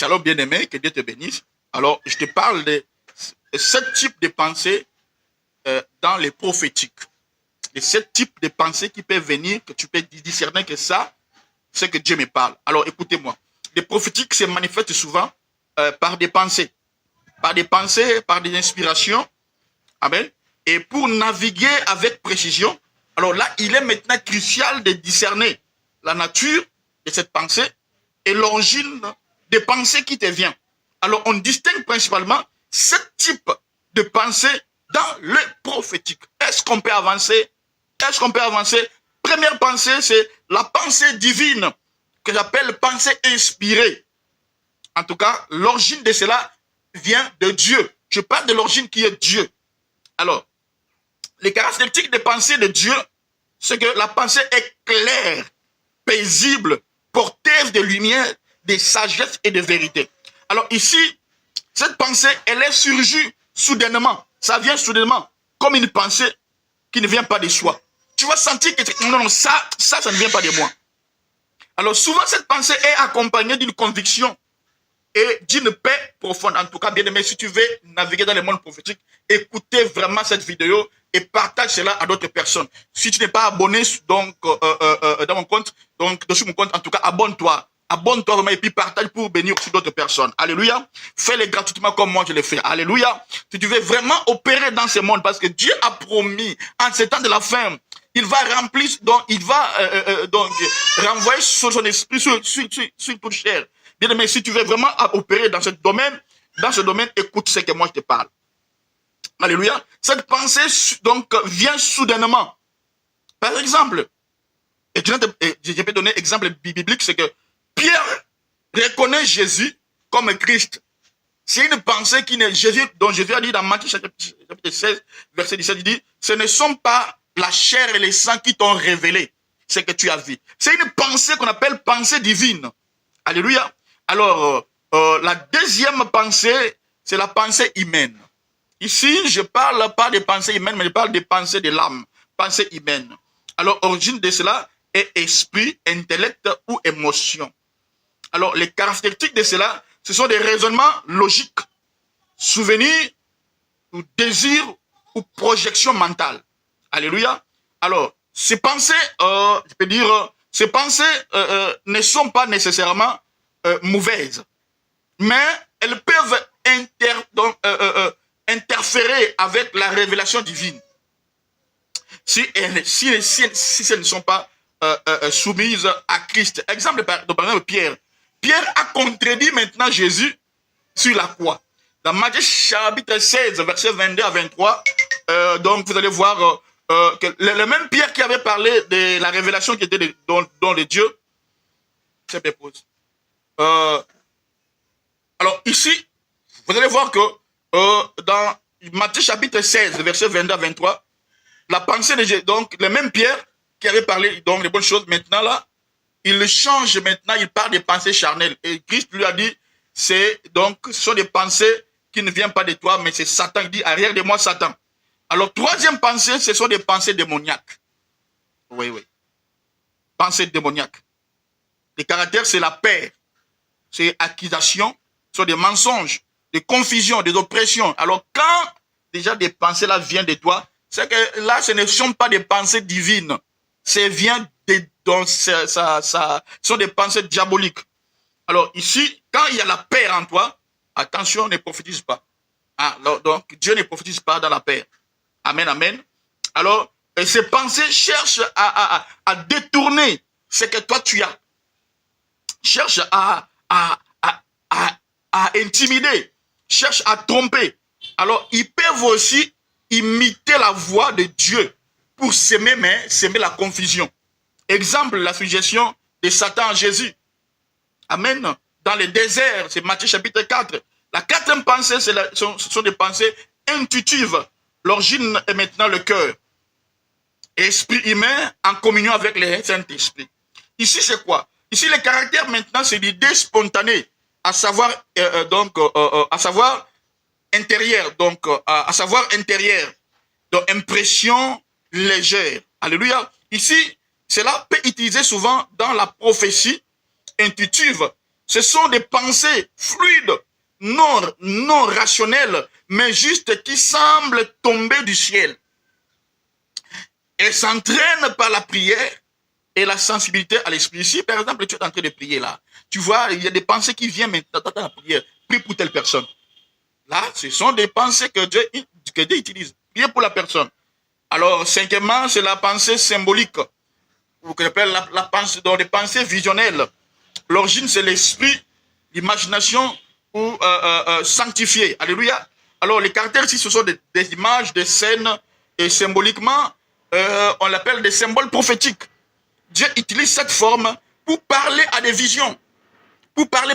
Shalom bien-aimé, que Dieu te bénisse. Alors, je te parle de 7 types de pensées dans les prophétiques. Les 7 types de pensées qui peuvent venir, que tu peux discerner que ça, c'est que Dieu me parle. Alors, écoutez-moi. Les prophétiques se manifestent souvent par des pensées. Par des inspirations. Amen. Et pour naviguer avec précision, alors là, il est maintenant crucial de discerner la nature de cette pensée et l'origine des pensées qui te viennent. Alors, on distingue principalement 7 types de pensées dans le prophétique. Est-ce qu'on peut avancer? Est-ce qu'on peut avancer? Première pensée, c'est la pensée divine, que j'appelle pensée inspirée. En tout cas, l'origine de cela vient de Dieu. Je parle de l'origine qui est Dieu. Alors, les caractéristiques des pensées de Dieu, c'est que la pensée est claire, paisible, porteuse de lumière, de sagesse et de vérité. Alors ici, cette pensée, elle est surgie soudainement. Ça vient soudainement, comme une pensée qui ne vient pas de soi. Tu vas sentir que non, ça ne vient pas de moi. Alors souvent, cette pensée est accompagnée d'une conviction et d'une paix profonde. En tout cas, bien aimé, si tu veux naviguer dans le monde prophétique, écoutez vraiment cette vidéo et partage cela à d'autres personnes. Si tu n'es pas abonné donc dans mon compte, donc sur mon compte, en tout cas, abonne-toi. Abonne-toi vraiment et puis partage pour bénir aussi d'autres personnes. Alléluia. Fais-le gratuitement comme moi je le fais. Alléluia. Si tu veux vraiment opérer dans ce monde, parce que Dieu a promis en ce temps de la fin, il va remplir, donc il va donc renvoyer sur son esprit sur toute chair. Bien aimé, si tu veux vraiment opérer dans ce domaine, écoute ce que moi je te parle. Alléluia. Cette pensée donc vient soudainement. Par exemple, et je peux donner un exemple biblique, c'est que Pierre reconnaît Jésus comme Christ. C'est une pensée qui n'est Jésus, dont Jésus a dit dans Matthieu chapitre 16, verset 17, il dit, ce ne sont pas la chair et le sang qui t'ont révélé ce que tu as vu. C'est une pensée qu'on appelle pensée divine. Alléluia. Alors, la deuxième pensée, c'est la pensée humaine. Ici, je ne parle pas des pensées humaines, mais je parle des pensées de l'âme, pensée humaine. Alors, l'origine de cela est esprit, intellect ou émotion. Alors, les caractéristiques de cela, ce sont des raisonnements logiques, souvenirs, ou désirs, ou projections mentales. Alléluia. Alors, ces pensées, je peux dire, ces pensées ne sont pas nécessairement mauvaises, mais elles peuvent interférer avec la révélation divine. Si elles ne sont pas soumises à Christ. Exemple, par exemple, Pierre. Pierre a contredit maintenant Jésus sur la croix. Dans Matthieu chapitre 16, verset 22 à 23, donc vous allez voir que le même Pierre qui avait parlé de la révélation qui était dans les dieux, c'est pépose. Alors ici, vous allez voir que dans Matthieu chapitre 16, verset 22 à 23, la pensée de Jésus, donc le même Pierre qui avait parlé donc des bonnes choses, maintenant là, il change maintenant, il parle des pensées charnelles. Et Christ lui a dit, ce sont des pensées qui ne viennent pas de toi, mais c'est Satan qui dit, arrière de moi Satan. Alors, troisième pensée, ce sont des pensées démoniaques. Oui. Pensées démoniaques. Les caractères, c'est la peur, c'est accusation, ce sont des mensonges, des confusions, des oppressions. Alors, quand déjà des pensées là viennent de toi, c'est que là, ce ne sont pas des pensées divines. Ce sont des pensées diaboliques. Alors ici, quand il y a la peur en toi, attention, ne prophétise pas. Alors, donc, Dieu ne prophétise pas dans la peur. Amen, amen. Alors, ces pensées cherchent à détourner ce que toi tu as. Cherchent à intimider. Cherchent à tromper. Alors, ils peuvent aussi imiter la voix de Dieu pour s'aimer la confusion. Exemple, la suggestion de Satan à Jésus. Amen. Dans le désert, c'est Matthieu chapitre 4. La quatrième pensée, ce sont des pensées intuitives. L'origine est maintenant le cœur. Esprit humain en communion avec le Saint-Esprit. Ici, c'est quoi? Ici, le caractère maintenant, c'est l'idée spontanée, à savoir intérieur, donc impression légère. Alléluia. Ici, cela peut utiliser souvent dans la prophétie intuitive. Ce sont des pensées fluides, non rationnelles, mais juste qui semblent tomber du ciel. Elles s'entraînent par la prière et la sensibilité à l'esprit. Si, par exemple, tu es en train de prier là, tu vois, il y a des pensées qui viennent maintenant dans la prière. Prie pour telle personne. Là, ce sont des pensées que Dieu utilise. Prier pour la personne. Alors, cinquièmement, c'est la pensée symbolique, ou qu'on appelle la pensée, dans les pensées visionnelles. L'origine, c'est l'esprit, l'imagination ou sanctifié. Alléluia. Alors, les caractères ici, ce sont des images, des scènes, et symboliquement, on l'appelle des symboles prophétiques. Dieu utilise cette forme pour parler à des visions, pour parler,